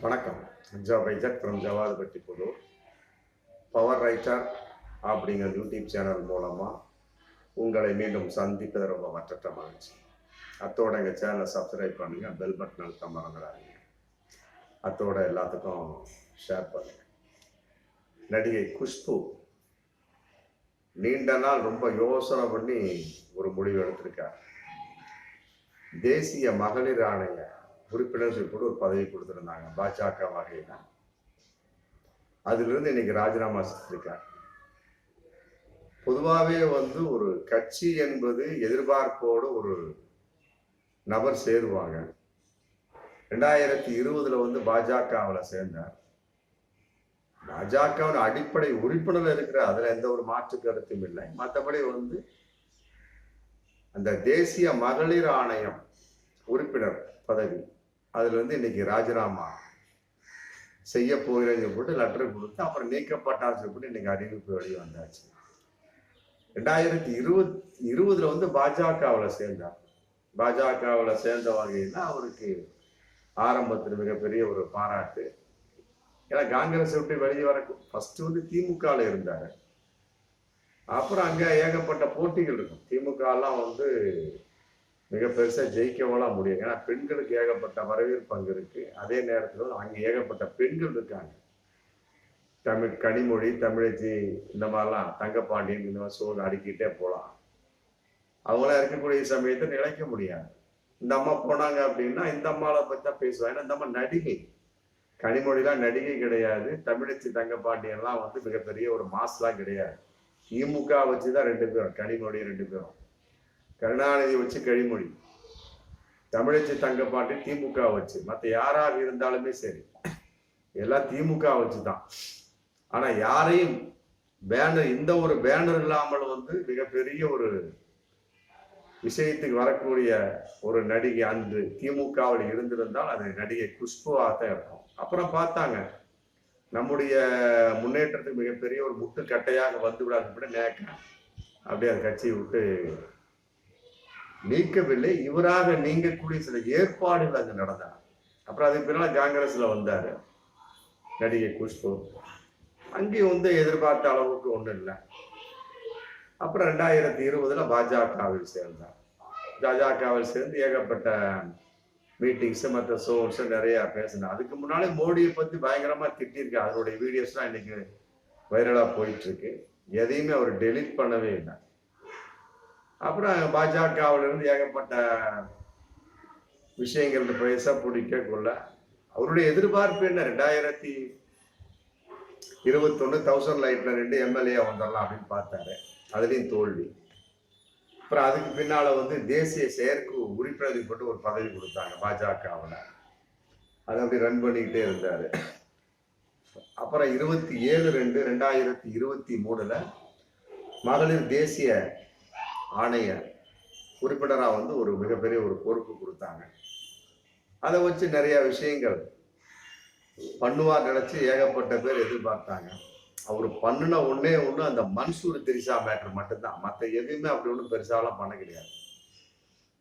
வணக்கம். வைஜக் from Javadupatti Pudur. Power writer அப்படிங்கிற YouTube channel மூலமாக உங்களை மீண்டும் சந்திப்பது ரொம்ப மற்றற்ற மகிழ்ச்சி. அத்தோட எங்கள் சேனலை சப்ஸ்கிரைப் பண்ணுங்கள், பெல் பட்டன் அழுத்த மறந்துடாதீங்க. அத்தோட எல்லாத்துக்கும் ஷேர் பண்ணுங்க. நடிகை குஷ்பு நீண்ட நாள் ரொம்ப யோசனை பண்ணி ஒரு முடிவு எடுத்திருக்கார். தேசிய மகளிர் ஆணைய உறுப்பினர் கூட ஒரு பதவி கொடுத்துருந்தாங்க பாஜக வகையில. அதிலிருந்து இன்னைக்கு ராஜினாமா செஞ்சிருக்கார். பொதுவாகவே ஒரு கட்சி என்பது எதிர்பார்ப்போடு ஒரு நபர் சேருவாங்க. 2020 பாஜகவில் சேர்ந்தார். பாஜகவின் அடிப்படை உறுப்பினர் இருக்கிற அதுல எந்த ஒரு மாற்று கருத்தும் இல்லை. மற்றபடி அந்த தேசிய மகளிர் ஆணையம் உறுப்பினர் பதவி அதுல இன்னைக்கு ராஜினாமா செய்ய போகிறேன்னு போட்டு லெட்டர் கொடுத்து அப்புறம் நீக்கப்பட்டான்னு சொல்லிட்டு இன்னைக்கு அறிவிப்பு வெளியே வந்தாச்சு. 2020 பாஜகவில் சேர்ந்தார். பாஜகவில் சேர்ந்த வகையில் அவருக்கு ஆரம்பத்தில் மிகப்பெரிய ஒரு பாராட்டு. ஏன்னா காங்கிரஸ் விட்டு வெளியே வர ஃபர்ஸ்ட் திமுகவில் இருந்தார். அப்புறம் அங்கே ஏகப்பட்ட போட்டிகள் இருக்கும். திமுக எல்லாம் மிக பெருசாக ஜெயிக்கவெல்லாம் முடியும். ஏன்னா பெண்களுக்கு ஏகப்பட்ட வரவேற்பு அங்கே இருக்கு. அதே நேரத்தில் அங்கே ஏகப்பட்ட பெண்கள் இருக்காங்க. கனிமொழி, தமிழச்சி, இந்த மாதிரிலாம் தங்கப்பாண்டியன், இந்த மாதிரி சோறு அடிக்கிட்டே போகலாம். அவங்களாம் இருக்கக்கூடிய சமயத்தை நிலைக்க முடியாது. இந்த அம்மா போனாங்க அப்படின்னா இந்த அம்மாவை பற்றி தான் பேசுவாங்க. ஏன்னா இந்த அம்மா நடிகை. கனிமொழிலாம் நடிகை கிடையாது. தமிழச்சி, தங்கப்பாண்டியன்லாம் மிகப்பெரிய ஒரு மாஸ்லாம் கிடையாது. திமுக வச்சுதான் 2 பேரும், கனிமொழி 2 பேரும். கருணாநிதி வச்சு கனிமொழி, தமிழச்சி தங்கப்பாண்டி திமுக வச்சு. மற்ற யாராக இருந்தாலுமே சரி எல்லாம் திமுக வச்சுதான். ஆனா யாரையும் பேனர், இந்த ஒரு பேனர் இல்லாமல் மிகப்பெரிய ஒரு விஷயத்துக்கு வரக்கூடிய ஒரு நடிகை அன்று திமுகவில் இருந்திருந்தால் அது நடிகை குஷ்புவாக தான் இருக்கும். அப்புறம் பார்த்தாங்க நம்முடைய முன்னேற்றத்துக்கு மிகப்பெரிய ஒரு முட்டுக்கட்டையாக வந்துவிடாது நேக்க அப்படியே அந்த கட்சியை விட்டு நீக்கவில்லை. இவராக நீங்கக்கூடிய சில ஏற்பாடுகள் அங்கு நடந்தார். அப்புறம் அதுக்கு பின்னால் காங்கிரஸ்ல வந்தாரு நடிகை குஷ்பு. அங்கேயும் எதிர்பார்த்த அளவுக்கு ஒன்றும் இல்லை. அப்புறம் 2020 பாஜகவில் சேர்ந்தார். பாஜகவில் சேர்ந்து ஏகப்பட்ட மீட்டிங்ஸ், மற்ற ஷோஸ் நிறைய பேசினார். அதுக்கு முன்னாலே மோடியை பத்தி பயங்கரமா திட்டிருக்கு. அதனுடைய வீடியோஸ்லாம் இன்னைக்கு வைரலா போயிட்டு இருக்கு. எதையுமே அவர் டெலிட் பண்ணவே இல்லை. அப்புறம் பாஜகவிலிருந்து ஏகப்பட்ட விஷயங்கள் பேச பிடிக்க கொள்ள அவருடைய எதிர்பார்ப்பு என்ன, 2021 1000 லைட்ல 2 எம்எல்ஏ வந்துடலாம் அப்படின்னு பார்த்தாரு. அதுலேயும் தோல்வி. அப்புறம் அதுக்கு பின்னால தேசிய செயற்கு உறுப்பினர் போட்டு ஒரு பதவி கொடுத்தாங்க பாஜகவில். அதை அப்படி ரன் பண்ணிக்கிட்டே இருந்தாரு. அப்புறம் 27/2/2023 மகளிர் தேசிய ஆணைய உறுப்பினரா ஒரு மிகப்பெரிய ஒரு பொறுப்பு கொடுத்தாங்க. அதை வச்சு நிறைய விஷயங்கள் பண்ணுவார் நினைச்சு ஏகப்பட்ட பேர் எதிர்பார்த்தாங்க. அவர் பண்ணுன ஒண்ணு அந்த மன்சூர் திரிசா மேட்ரு மட்டும்தான். மற்ற எதுவுமே அப்படி ஒன்றும் பெருசாலாம் பண்ண கிடையாது.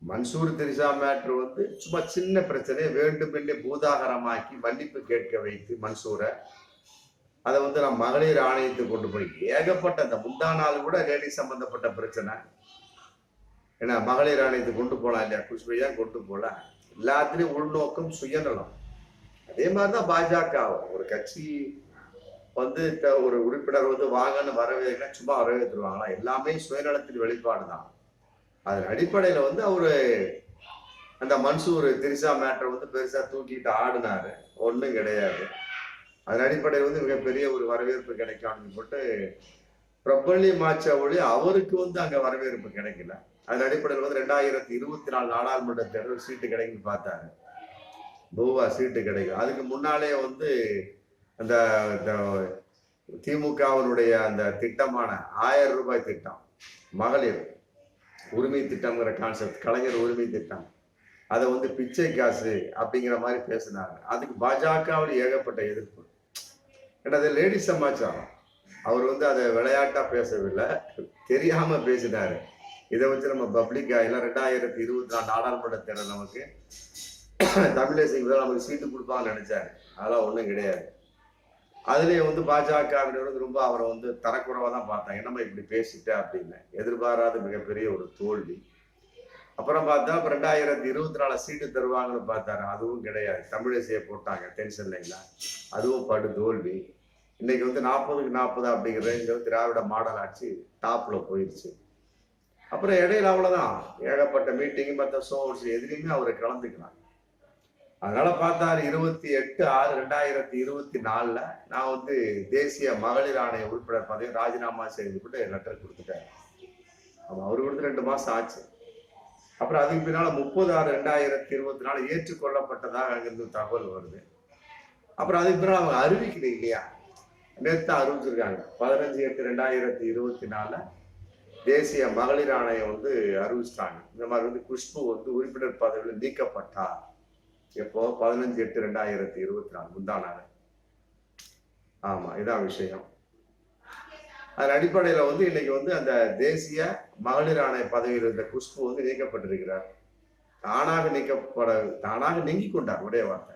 மன்சூர் திரிசா மேட்ரு சும்மா சின்ன பிரச்சனையை வேண்டுமென்றே பூதாகரமாக்கி மன்னிப்பு கேட்க வைத்து மன்சூரை அதை நான் மகளிர் ஆணையத்துக்கு கொண்டு போய் ஏகப்பட்ட அந்த முந்தா நாள் கூட லேடி சம்பந்தப்பட்ட பிரச்சனை. ஏன்னா மகளிர் ஆணையத்துக்கு கொண்டு போகலாம் இல்லையா, குஷ்பையா கொண்டு போகலாம். எல்லாத்துலேயும் உள்நோக்கம், சுயநலம். அதே மாதிரிதான் பாஜக. ஒரு கட்சி ஒரு உறுப்பினர் வாங்கன்னு வரவேற்க சும்மா வரவேற்றுருவாங்களா? எல்லாமே சுயநலத்தின் வெளிப்பாடு தான். அதன் அடிப்படையில அவரு அந்த மன்சூர் திரிசா மேட்டரை பெருசா தூக்கிட்டு ஆடினாரு. ஒன்றும் கிடையாது. அதன் அடிப்படையில் மிகப்பெரிய ஒரு வரவேற்பு கிடைக்கான்னு போட்டு பிரபல்யமாச்ச ஒளி அவருக்கு அங்க வரவேற்பு கிடைக்கல. அதன் அடிப்படையில் 2024 நாடாளுமன்ற தேர்தல் சீட்டு கிடைக்குன்னு பார்த்தாரு. பூவா சீட்டு கிடைக்கும். அதுக்கு முன்னாலே அந்த திமுகவினுடைய அந்த திட்டமான 1000 ரூபாய் திட்டம், மகளிர் உரிமை திட்டம்ங்கிற கான்செப்ட், கலைஞர் உரிமை திட்டம், அதை பிச்சை காசு அப்படிங்கிற மாதிரி பேசினாங்க. அதுக்கு பாஜகவில் ஏகப்பட்ட எதிர்ப்பு. ஏன்னா அது லேடி சமாச்சாரம். அவர் அதை விளையாட்டா பேசவில்லை, தெரியாம பேசினாரு. இதை வச்சு நம்ம பப்ளிக் ஆகலாம். 2024 நாடாளுமன்ற தேர்தல் நமக்கு தமிழிசைக்கு தான் நமக்கு சீட்டு கொடுப்பான்னு நினைச்சாரு. அதெல்லாம் ஒன்றும் கிடையாது. அதுலேயே வந்து பாஜகவினர் வந்து ரொம்ப அவரை வந்து தரக்குறைவாக தான் பார்த்தாங்க. என்னம்மா இப்படி பேசிட்ட அப்படின்னு. எதிர்பாராத மிகப்பெரிய ஒரு தோல்வி. அப்புறம் பார்த்தா இப்போ 2024 சீட்டு தருவாங்கன்னு பார்த்தாரு. அதுவும் கிடையாது. தமிழிசையை போட்டாங்க டென்ஷன் லைன்ல. அதுவும் படு தோல்வி. இன்னைக்கு வந்து 40க்கு 40 அப்படிங்கிற ரேஞ்சில் வந்து திராவிட மாடல் ஆட்சி டாப்ல போயிடுச்சு. அப்புறம் இடையில அவ்வளவுதான், ஏகப்பட்ட மீட்டிங் மற்ற ஷோஸ் எதுலையுமே அவரை கலந்துக்கலாம். அதனால பார்த்தாரு 28/6/2024 நான் வந்து தேசிய மகளிர் ஆணைய உறுப்பினர் பதவி ராஜினாமா செய்து போட்டு லெட்டர் கொடுத்துட்டேன். அவரு கொடுத்து 2 மாசம் ஆச்சு. அப்புறம் அதுக்கு பின்னால 30/6/2024 ஏற்றுக்கொள்ளப்பட்டதாக அங்கிருந்து தகவல் வருது. அப்புறம் அதுக்கு பின்னால அவங்க அறிவிக்கல இல்லையா, நேற்று அறிவிச்சிருக்காங்க. 15/8/2024 தேசிய மகளிர் ஆணையம் வந்து அறிவிச்சிட்டாங்க. இந்த மாதிரி வந்து குஷ்பு வந்து உறுப்பினர் பதவியில் நீக்கப்பட்டார். எப்போ 15/8/2024 முந்தானால. ஆமா, இதான் விஷயம். அதன் அடிப்படையில வந்து இன்னைக்கு வந்து அந்த தேசிய மகளிர் ஆணைய பதவியில் இருந்த குஷ்பு வந்து நீக்கப்பட்டிருக்கிறார். தானாக நீங்கி கொண்டார். ஒரே வார்த்தை,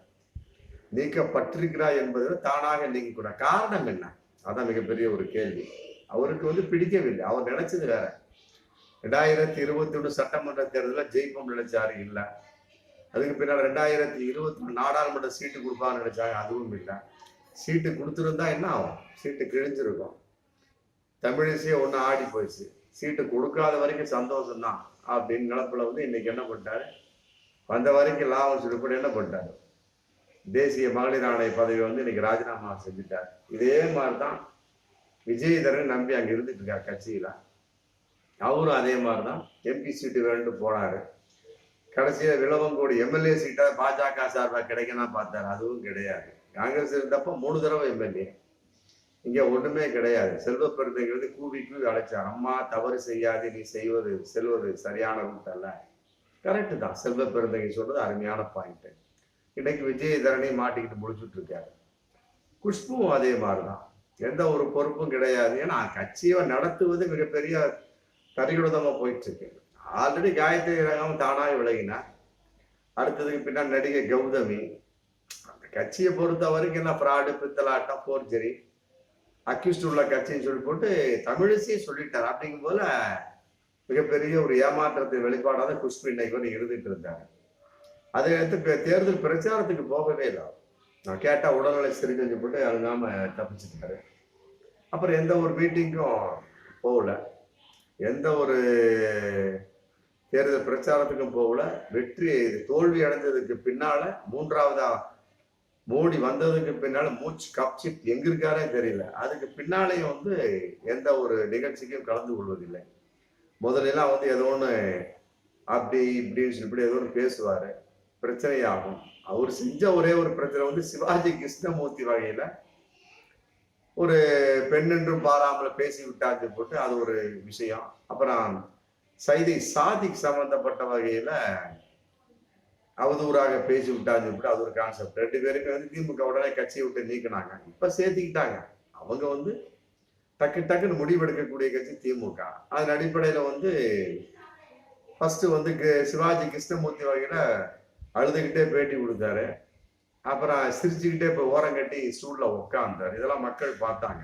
நீக்கப்பட்டிருக்கிறார் என்பது தானாக நீங்கி கொண்டார். காரணம் என்ன? அதான் மிகப்பெரிய ஒரு கேள்வி. அவருக்கு வந்து பிடிக்கவில்லை. அவர் நினைச்சது வேற. 2021 சட்டமன்ற தேர்தலில் ஜெயிப்போம் நினைச்சாரு, இல்லை. அதுக்கு பின்னால் 2021 நாடாளுமன்ற சீட்டு கொடுப்பான்னு நினைச்சாங்க, அதுவும் இல்லை. சீட்டு கொடுத்துருந்தா என்ன ஆகும்? சீட்டு கிழிஞ்சிருக்கும். தமிழிசையே ஒன்று ஆடி போயிடுச்சு. சீட்டு கொடுக்காத வரைக்கும் சந்தோஷம்தான் அப்படின்னு நிலப்புல வந்து இன்னைக்கு என்ன பண்ணிட்டாரு, வந்த வரைக்கும் லாபம் சொல்லி என்ன பண்ணிட்டாரு, தேசிய மகளிர் ஆணைய பதவி வந்து இன்னைக்கு ராஜினாமா செஞ்சுட்டார். இதே மாதிரிதான் விஜயதரன் நம்பி அங்க இருந்துட்டு இருக்கார் கட்சியில. அவரும் அதே மாதிரிதான் எம்பி சீட்டு வேண்டு போனாரு. கடைசியில விளவங்கோடு எம்எல்ஏ சீட்டை பாஜக சார்பாக கிடைக்கணும் பார்த்தாரு, அதுவும் கிடையாது. காங்கிரஸ் இருந்தப்ப 3 தடவை எம்எல்ஏ. இங்க ஒண்ணுமே கிடையாது. செல்வ பெருந்தைங்கிறது கூவி அழைச்சார். அம்மா தவறு செய்யாது, நீ செல்வது சரியான ரூட் அல்ல. கரெக்டு தான், செல்வ பெருந்தகை சொல்றது அருமையான பாயிண்ட். இன்னைக்கு விஜயதரணி மாட்டிக்கிட்டு முடிச்சுட்டு இருக்காரு. குஷ்புவும் அதே மாதிரிதான், எந்த ஒரு பொறுப்பும் கிடையாது. ஏன்னா கட்சியை நடத்துவது மிகப்பெரிய தரிகுடமா போயிட்டு இருக்கு. ஆல்ரெடி காயத்ரி ரகம் தானாக விலகினார். அடுத்ததுக்கு பின்னால் நடிகை கௌதமி. அந்த கட்சியை பொறுத்த வரைக்கும் என்ன ஃப்ராடு, பித்தலாட்டம், போர்ஜரி, அக்யூஸ்ட் உள்ள கட்சின்னு சொல்லி போட்டு தமிழிசையும் சொல்லிட்டார். அப்படிங்கும் போல மிகப்பெரிய ஒரு ஏமாற்றத்தை வெளிப்பாடாத குஷ்பு இன்னைக்கு வந்து இருந்துட்டு இருந்தாங்க. அதை எடுத்து தேர்தல் பிரச்சாரத்துக்கு போகவே இல்லை. நான் கேட்டா உடல்நிலை சரிஞ்சு போட்டு அழுங்காம தப்பிச்சுட்டாரு. அப்புறம் எந்த ஒரு மீட்டிங்கும் போகல, எந்த ஒரு தேர்தல் பிரச்சாரத்துக்கும் போகல. தோல்வி அடைஞ்சதுக்கு பின்னால 3வதா மோடி வந்ததுக்கு பின்னால மூச்சு கப்சிப் எங்க இருக்காரே தெரியல. அதுக்கு பின்னாலேயும் வந்து எந்த ஒரு நிகழ்ச்சிக்கும் கலந்து கொள்வதில்லை. முதலெல்லாம் வந்து ஏதோ ஒன்று அப்படி இப்படின்னு இப்படி ஏதோ ஒன்று பேசுவாரு, பிரச்சனையாகும். அவர் செஞ்ச ஒரே ஒரு பிரச்சனை வந்து சிவாஜி கிருஷ்ணமூர்த்தி வகையில ஒரு பெண் என்றும் பாராமல பேசி விட்டாச்சு போட்டு அது ஒரு விஷயம். அப்புறம் சாதிக்கு சம்பந்தப்பட்ட வகையில அவதூறாக பேசி விட்டாச்சு போட்டு அது ஒரு கான்செப்ட். 2 பேருமே வந்து திமுக உடனே கட்சியை விட்டு நீக்கினாங்க. இப்ப சேர்த்துக்கிட்டாங்க. அவங்க வந்து டக்குன்னு முடிவெடுக்கக்கூடிய கட்சி திமுக. அதன் அடிப்படையில வந்து ஃபர்ஸ்ட் வந்து சிவாஜி கிருஷ்ணமூர்த்தி வகையில அழுதுகிட்டே பேட்டி கொடுத்தாரு. அப்புறம் சிரிச்சுக்கிட்டே இப்ப ஓரம் கட்டி ஸ்டூல்ல உட்கார்ந்தாரு. இதெல்லாம் மக்கள் பார்த்தாங்க.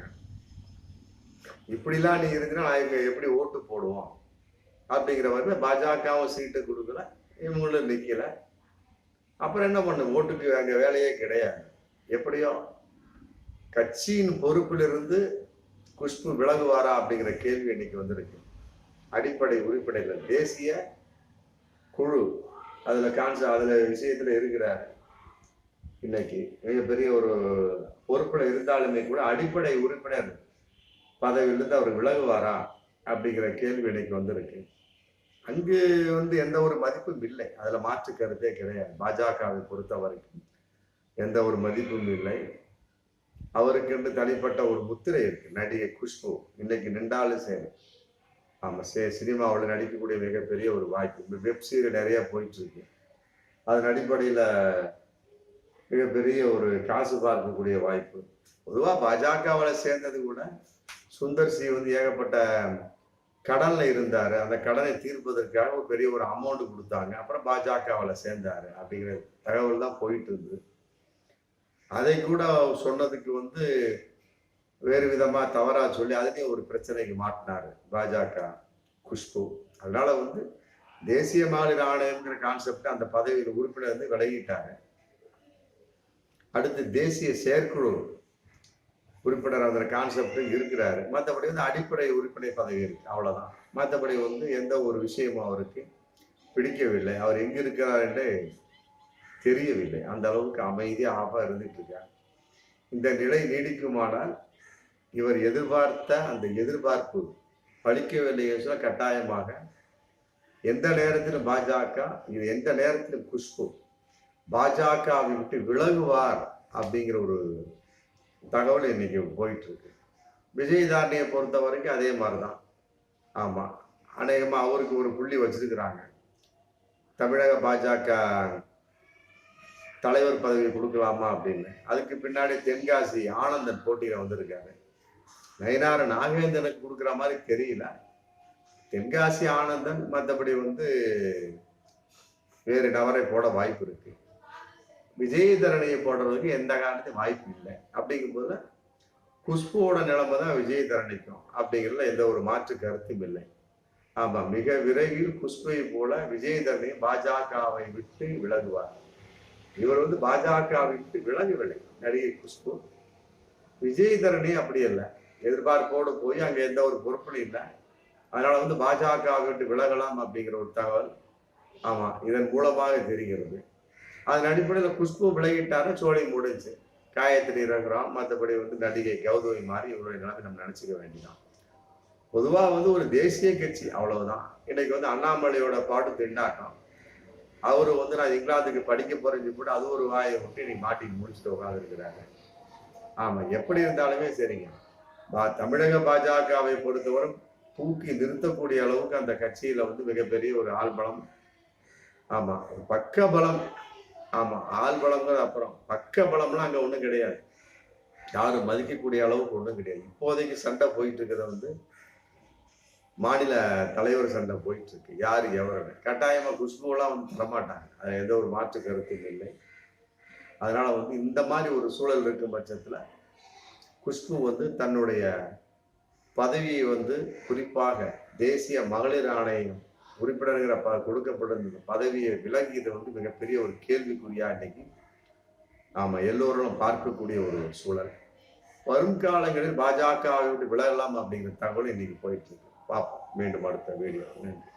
இப்படிலாம் நீ இருக்குன்னா நான் எப்படி ஓட்டு போடுவோம் அப்படிங்கிற வகையில பாஜகவும் சீட்டு கொடுக்கல, இவங்களும் நிக்கல. அப்புறம் என்ன பண்ணு, ஓட்டுக்கு அங்க வேலையே கிடையாது. எப்படியோ கட்சியின் பொறுப்பிலிருந்து குஷ்பு விலகுவாரா அப்படிங்கிற கேள்வி இன்னைக்கு வந்திருக்கு. அடிப்படை உறுப்பினர்கள் தேசிய குழு அதுல விஷயத்துல இருக்கிறார். இன்னைக்கு மிகப்பெரிய ஒரு பொறுப்புல இருந்தாலுமே கூட அடிப்படை உறுப்பினர் பதவியிலிருந்து அவர் விலகுவாரா அப்படிங்கிற கேள்வி இன்னைக்கு வந்திருக்கு. அங்கு வந்து எந்த ஒரு மதிப்பும் இல்லை, அதுல மாற்று கருத்தே கிடையாது. பாஜகவை பொறுத்த வரைக்கும் எந்த ஒரு மதிப்பும் இல்லை. அவருக்கு என்று தனிப்பட்ட ஒரு முத்திரை இருக்கு. நடிகை குஷ்பு இன்னைக்கு நின்றாலும் சரி, ஆமா, சினிமாவில் நடிக்கக்கூடிய மிகப்பெரிய ஒரு வாய்ப்பு. வெப் சீரியல் நிறைய போயிட்டு இருக்கு. அதன் அடிப்படையில மிகப்பெரிய ஒரு காசு பார்க்கக்கூடிய வாய்ப்பு. பொதுவா பாஜகவில் சேர்ந்தது கூட சுந்தர் சி வந்து ஏகப்பட்ட கடன்ல இருந்தாரு. அந்த கடனை தீர்ப்பதற்காக ஒரு பெரிய ஒரு அமௌண்ட் கொடுத்தாங்க. அப்புறம் பாஜகவில் சேர்ந்தாரு அப்படிங்கிற தகவல் தான் போயிட்டு இருந்தது. அதை கூட சொன்னதுக்கு வந்து வேறு விதமா தவறா சொல்லி அதுலயும் ஒரு பிரச்சனைக்கு மாட்டினாரு பாஜக குஷ்பு. அதனால வந்து தேசிய மகளிர் ஆணையம்ங்கிற கான்செப்ட் அந்த பதவியில் உறுப்பினர் வந்து விலகிட்டாங்க. அடுத்து தேசிய செயற்குழு உறுப்பினர் அந்த கான்செப்ட் இருக்கிறாரு. மற்றபடி வந்து அடிப்படை உறுப்பினர் பதவி இருக்கு, அவ்வளவுதான். மற்றபடி வந்து எந்த ஒரு விஷயமும் அவருக்கு பிடிக்கவில்லை. அவர் எங்க இருக்கிறார் என்றே தெரியவில்லை. அந்த அளவுக்கு அமைதியாக இருந்துட்டு இருக்கார். இந்த நிலை நீடிக்குமானால் இவர் எதிர்பார்த்த அந்த எதிர்பார்ப்பு பலிக்கவில்லை என்று கட்டாயமாக எந்த நேரத்திலும் பாஜக, இது எந்த நேரத்திலும் குஷ்பு பாஜகவை விட்டு விலகுவார் அப்படிங்கிற ஒரு தகவல் இன்னைக்கு போயிட்டு இருக்கு. விஜயதாரணியை பொறுத்த வரைக்கும் அதே மாதிரிதான். ஆமா, அநேகமா அவருக்கு ஒரு புள்ளி வச்சிருக்கிறாங்க. தமிழக பாஜக தலைவர் பதவி கொடுக்கலாமா அப்படின்னு. அதுக்கு பின்னாடி தென்காசி ஆனந்தன் போட்டியில வந்திருக்காரு. நயினார் நாகேந்திரனுக்கு கொடுக்குற மாதிரி தெரியல. தென்காசி ஆனந்தன் மற்றபடி வந்து வேறு நபரை போட வாய்ப்பு இருக்கு. விஜயதரணியை போடுறதுக்கு எந்த காரணத்தையும் வாய்ப்பு இல்லை. அப்படிங்கும்போது குஷ்புவோட நிலைமை தான் விஜயதரணிக்கும் அப்படிங்கிறதுல எந்த ஒரு மாற்று கருத்தும் இல்லை. ஆமா, மிக விரைவில் குஷ்புவை போல விஜயதரணி பாஜகவை விட்டு விலகுவார். இவர் வந்து பாஜகவை விட்டு விலகவில்லை நடிகை குஷ்பு. விஜயதரணி அப்படி இல்லை, எதிர்பார்ப்போடு போய் அங்க எந்த ஒரு பொறுப்பும் இல்லை. அதனால வந்து பாஜகவை விட்டு விலகலாம் அப்படிங்கிற ஒரு தகவல் ஆமா இதன் மூலமாக தெரிகிறது. அதன் அடிப்படையில் குஷ்பு விலகிட்டாரு, சோழி முடிஞ்சு. காயத்ரி ரகுராம் மற்றபடி வந்து நடிகை கௌதமி மாதிரி இவருடைய நிலைமை நம்ம நினைச்சுக்க வேண்டியதான். பொதுவாக வந்து ஒரு தேசிய கட்சி, அவ்வளவுதான். இன்னைக்கு வந்து அண்ணாமலையோட பாட்டு திண்டாட்டம். அவரு வந்து நான் இங்கிலாந்துக்கு படிக்க போறேன்னு போட்டு அது ஒரு வாயை விட்டு இன்னைக்கு மாட்டி முடிச்சுட்டு உட்காந்து இருக்கிறாங்க. ஆமா, எப்படி இருந்தாலுமே சரிங்க, தமிழக பாஜகவை பொறுத்தவரை தூக்கி நிறுத்தக்கூடிய அளவுக்கு அந்த கட்சியில வந்து மிகப்பெரிய ஒரு ஆள்பலம். ஆமா, பக்க பலம். ஆமா, ஆள் பலம்ங்கிறது அப்புறம், பக்க பலம்லாம் அங்க ஒண்ணும் கிடையாது. யாரும் மதிக்கக்கூடிய அளவுக்கு ஒண்ணும் கிடையாது. இப்போதைக்கு சண்டை போயிட்டு இருக்கிறத வந்து மாநில தலைவர் சண்டை போயிட்டு இருக்கு, யாரு எவரு. கட்டாயமா குஷ்புலாம் வந்து தரமாட்டாங்க, அது எந்த ஒரு மாற்று கருத்தும் இல்லை. அதனால வந்து இந்த மாதிரி ஒரு சூழல் இருக்கும் பட்சத்துல குஷ்பு வந்து தன்னுடைய பதவியை வந்து குறிப்பாக தேசிய மகளிர் ஆணையம் உறுப்பினர்கிற கொடுக்கப்பட்ட பதவியை விலகியது வந்து மிகப்பெரிய ஒரு கேள்விக்குறியா இன்னைக்கு ஆமா எல்லோரும் பார்க்கக்கூடிய ஒரு சூழல். வரும் காலங்களில் பாஜகவை விட்டு விலகலாம் அப்படிங்கிற தகவல் இன்னைக்கு போயிட்டு இருக்கு. பார்ப்போம் மீண்டும் அடுத்த வீடியோ. நன்றி.